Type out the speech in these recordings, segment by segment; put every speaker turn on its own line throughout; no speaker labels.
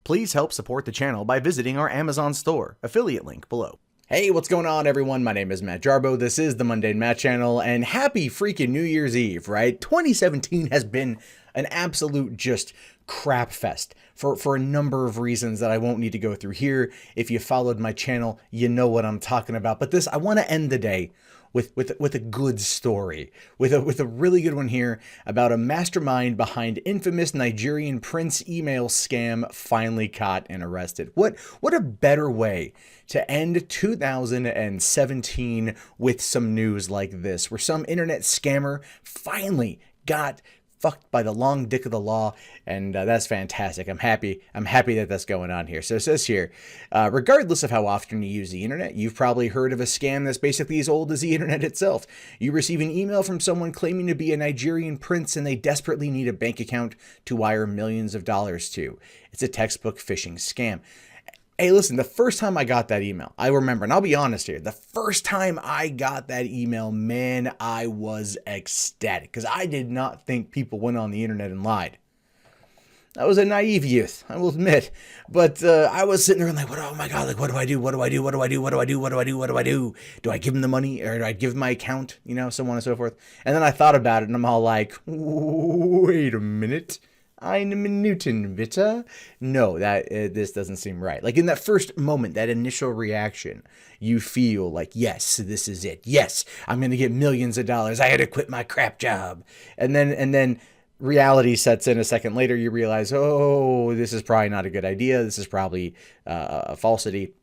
Please help support the channel by visiting our Amazon store, affiliate link below. Hey, what's going on, everyone? My name is Matt Jarbo. This is the Mundane Matt channel, and happy freaking New Year's Eve, right? 2017 has been an absolute just crap fest for a number of reasons that I won't need to go through here. If you followed my channel, you know what I'm talking about. But I want to end the day with a good story, with a really good one here about a mastermind behind infamous Nigerian Prince email scam finally caught and arrested. What a better way to end 2017 with some news like this, where some internet scammer finally got fucked by the long dick of the law, and that's fantastic. I'm happy that that's going on here. So it says here, regardless of how often you use the internet, you've probably heard of a scam that's basically as old as the internet itself. You receive an email from someone claiming to be a Nigerian prince, and they desperately need a bank account to wire millions of dollars to. It's a textbook phishing scam. Hey, listen, the first time I got that email, I remember, and I'll be honest here, the first time I got that email, man, I was ecstatic, because I did not think people went on the internet and lied. I was a naive youth, I will admit, but I was sitting there and like, oh my God, like, what do I do? What do I do? What do I do? What do I do? What do I do? What do I do? Do I give them the money, or do I give them my account? You know, so on and so forth. And then I thought about it, and I'm all like, wait a minute. Eine Minuten, bitte? No, this doesn't seem right. Like in that first moment, that initial reaction, you feel like, yes, this is it. Yes, I'm going to get millions of dollars. I had to quit my crap job. And then reality sets in a second later. You realize, oh, this is probably not a good idea. This is probably a falsity.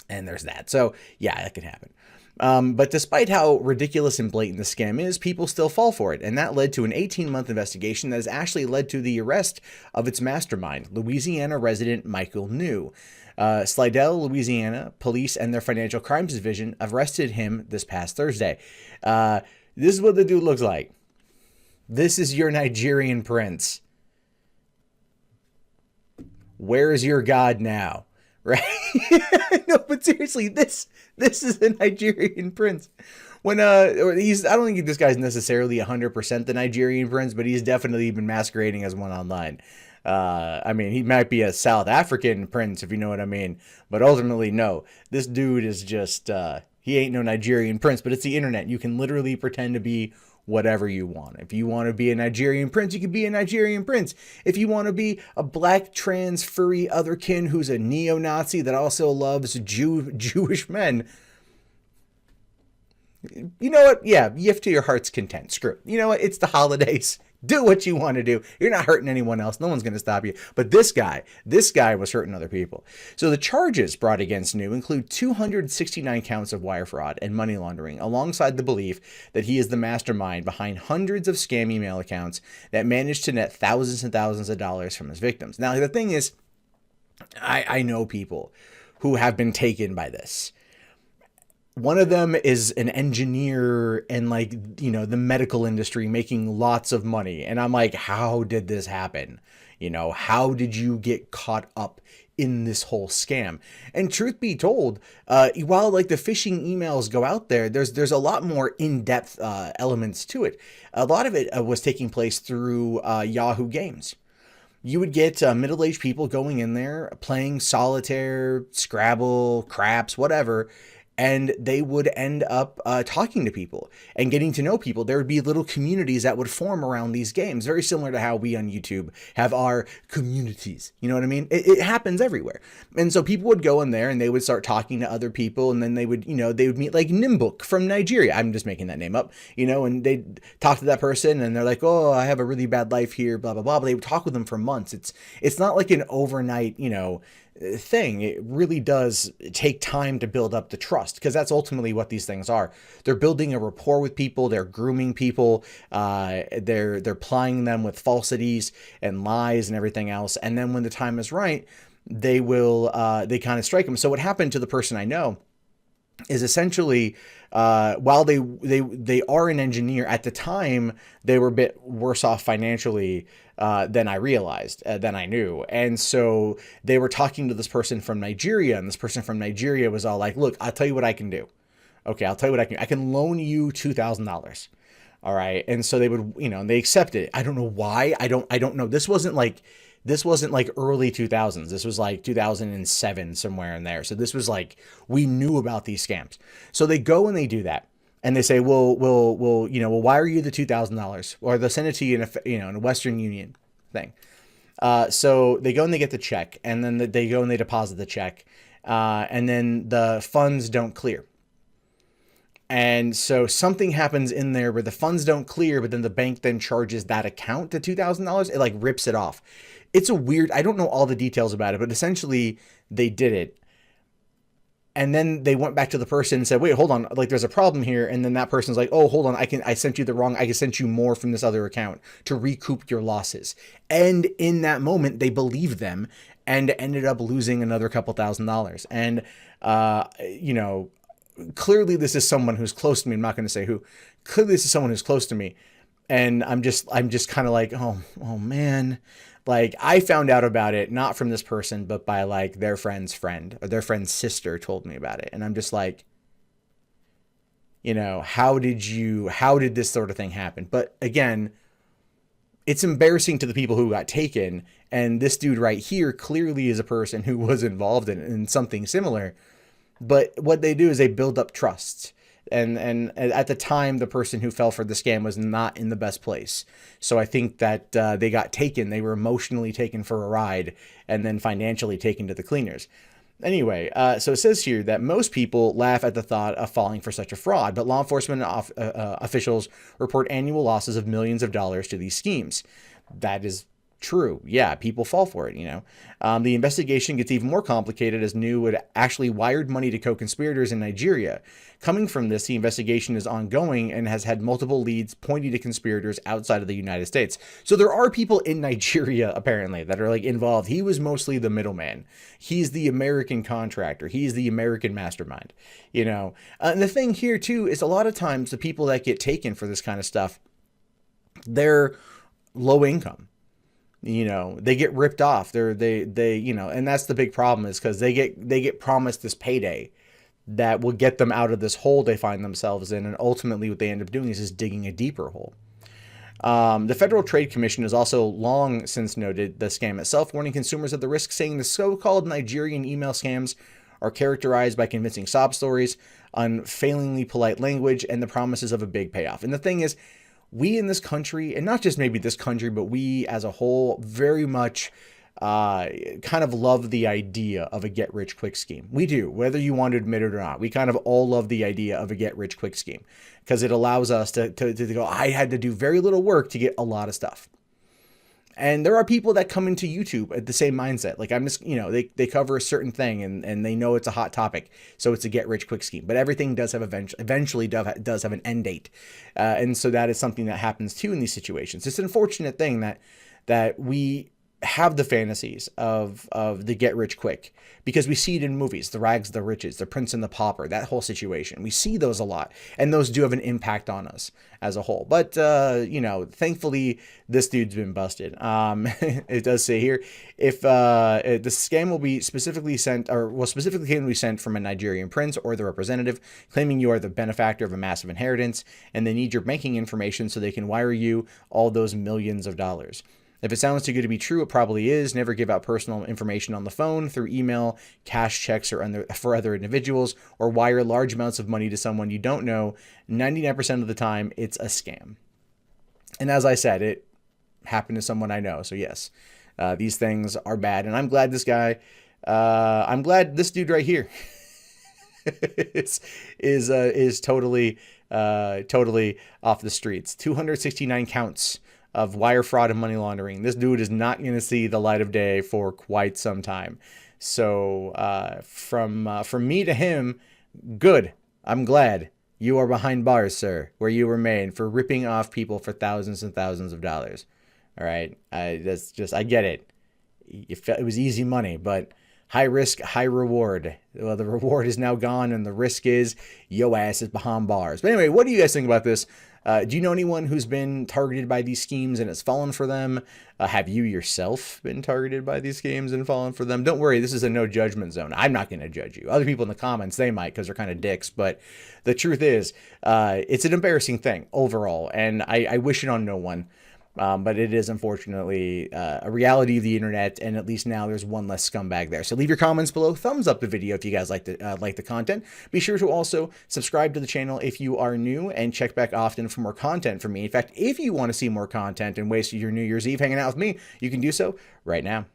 And there's that. So yeah, that can happen. But despite how ridiculous and blatant the scam is, people still fall for it. And that led to an 18-month investigation that has actually led to the arrest of its mastermind, Louisiana resident Michael Neu. Slidell, Louisiana police and their financial crimes division arrested him this past Thursday. This is what the dude looks like. This is your Nigerian prince. Where is your God now? Right? No, but seriously, this is a Nigerian prince. When I don't think this guy's necessarily 100% the Nigerian prince, but he's definitely been masquerading as one online. I mean, he might be a South African prince, if you know what I mean, but ultimately, no. This dude is just he ain't no Nigerian prince, but it's the internet. You can literally pretend to be whatever you want. If you want to be a Nigerian prince, you can be a Nigerian prince. If you want to be a black, trans, furry otherkin who's a neo-Nazi that also loves Jewish men, you know what? Yeah, yiff to your heart's content. Screw it. You know what? It's the holidays. Do what you want to do. You're not hurting anyone else. No one's going to stop you. But this guy was hurting other people. So the charges brought against Neu include 269 counts of wire fraud and money laundering, alongside the belief that he is the mastermind behind hundreds of scam email accounts that managed to net thousands and thousands of dollars from his victims. Now, the thing is, I know people who have been taken by this. One of them is an engineer in, like, you know, the medical industry, making lots of money. And I'm like, how did this happen? You know, how did you get caught up in this whole scam? And truth be told, while like the phishing emails go out there, there's a lot more in-depth elements to it. A lot of it was taking place through Yahoo Games. You would get middle-aged people going in there, playing solitaire, Scrabble, craps, whatever, and they would end up talking to people and getting to know people. There would be little communities that would form around these games, very similar to how we on YouTube have our communities. You know what I mean? It happens everywhere. And so people would go in there and they would start talking to other people, and then they would meet like Nimbuk from Nigeria. I'm just making that name up, you know, and they'd talk to that person and they're like, oh, I have a really bad life here, blah, blah, blah. But they would talk with them for months. It's not like an overnight, you know, thing. It really does take time to build up the trust, because that's ultimately what these things are. They're building a rapport with people. They're grooming people. They're plying them with falsities and lies and everything else. And then when the time is right, they kind of strike them. So what happened to the person I know is essentially, while they are an engineer, at the time they were a bit worse off financially than I realized, than I knew. And so they were talking to this person from Nigeria, and this person from Nigeria was all like, look, I'll tell you what I can do. Okay, I'll tell you what I can do. I can loan you $2,000. All right. And so they would, you know, and they accepted it. I don't know why. I don't know. This wasn't like This wasn't like early 2000s. This was like 2007, somewhere in there. So this was like, we knew about these scams. So they go and they do that. And they say, we'll wire you the $2,000, or they'll send it to you in a Western Union thing. So they go and they get the check, and then they go and they deposit the check, and then the funds don't clear. And so something happens in there where the funds don't clear, but then the bank then charges that account to $2,000. It like rips it off. It's a weird, I don't know all the details about it, but essentially they did it. And then they went back to the person and said, wait, hold on, like there's a problem here. And then that person's like, oh, hold on, I sent you I can send you more from this other account to recoup your losses. And in that moment, they believed them and ended up losing another couple $1,000s. And, clearly this is someone who's close to me. I'm not going to say who. Clearly this is someone who's close to me. And I'm just kind of like, oh man. Like, I found out about it, not from this person, but by like their friend's friend, or their friend's sister told me about it. And I'm just like, how did this sort of thing happen? But again, it's embarrassing to the people who got taken. And this dude right here clearly is a person who was involved in something similar. But what they do is they build up trust. And at the time, the person who fell for the scam was not in the best place. So I think that they got taken. They were emotionally taken for a ride and then financially taken to the cleaners. Anyway, so it says here that most people laugh at the thought of falling for such a fraud, but law enforcement officials report annual losses of millions of dollars to these schemes. That is true. Yeah, people fall for it, The investigation gets even more complicated as Neu had actually wired money to co-conspirators in Nigeria. Coming from this, the investigation is ongoing and has had multiple leads pointing to conspirators outside of the United States. So there are people in Nigeria, apparently, that are like involved. He was mostly the middleman. He's the American contractor. He's the American mastermind, And the thing here, too, is a lot of times the people that get taken for this kind of stuff, they're low income. They get ripped off. And that's the big problem, is because they get promised this payday that will get them out of this hole they find themselves in. And ultimately what they end up doing is just digging a deeper hole. The Federal Trade Commission has also long since noted the scam itself, warning consumers of the risk, saying the so-called Nigerian email scams are characterized by convincing sob stories, unfailingly polite language, and the promises of a big payoff. And the thing is, we in this country, and not just maybe this country, but we as a whole, very much kind of love the idea of a get-rich-quick scheme. We do, whether you want to admit it or not. We kind of all love the idea of a get-rich-quick scheme because it allows us to go, I had to do very little work to get a lot of stuff. And there are people that come into YouTube at the same mindset. Like, I'm just, they cover a certain thing and they know it's a hot topic. So it's a get rich quick scheme. But everything does have eventually does have an end date. And so that is something that happens too in these situations. It's an unfortunate thing that we have the fantasies of the get rich quick because we see it in movies, the rags, the riches, the prince and the pauper, that whole situation. We see those a lot, and those do have an impact on us as a whole. But, thankfully this dude's been busted. It does say here, if the scam will be specifically sent, or will specifically can be sent from a Nigerian prince or the representative, claiming you are the benefactor of a massive inheritance, and they need your banking information so they can wire you all those millions of dollars. If it sounds too good to be true, it probably is. Never give out personal information on the phone, through email, cash checks, or for other individuals, or wire large amounts of money to someone you don't know. 99% of the time, it's a scam. And as I said, it happened to someone I know. So yes, these things are bad. And I'm glad I'm glad this dude right here is totally off the streets. 269 counts of wire fraud and money laundering. This dude is not going to see the light of day for quite some time. So from me to him, good. I'm glad you are behind bars, sir, where you were made for ripping off people for thousands and thousands of dollars. All right. I get it. It was easy money, but high risk, high reward. Well, the reward is now gone, and the risk is yo ass is behind bars. But anyway, what do you guys think about this? Do you know anyone who's been targeted by these schemes and has fallen for them? Have you yourself been targeted by these schemes and fallen for them? Don't worry, this is a no judgment zone. I'm not going to judge you. Other people in the comments, they might, because they're kind of dicks. But the truth is, it's an embarrassing thing overall, and I wish it on no one. But it is unfortunately a reality of the internet, and at least now there's one less scumbag there. So leave your comments below, thumbs up the video if you guys like the content. Be sure to also subscribe to the channel if you are new, and check back often for more content from me. In fact, if you want to see more content and waste your New Year's Eve hanging out with me, you can do so right now.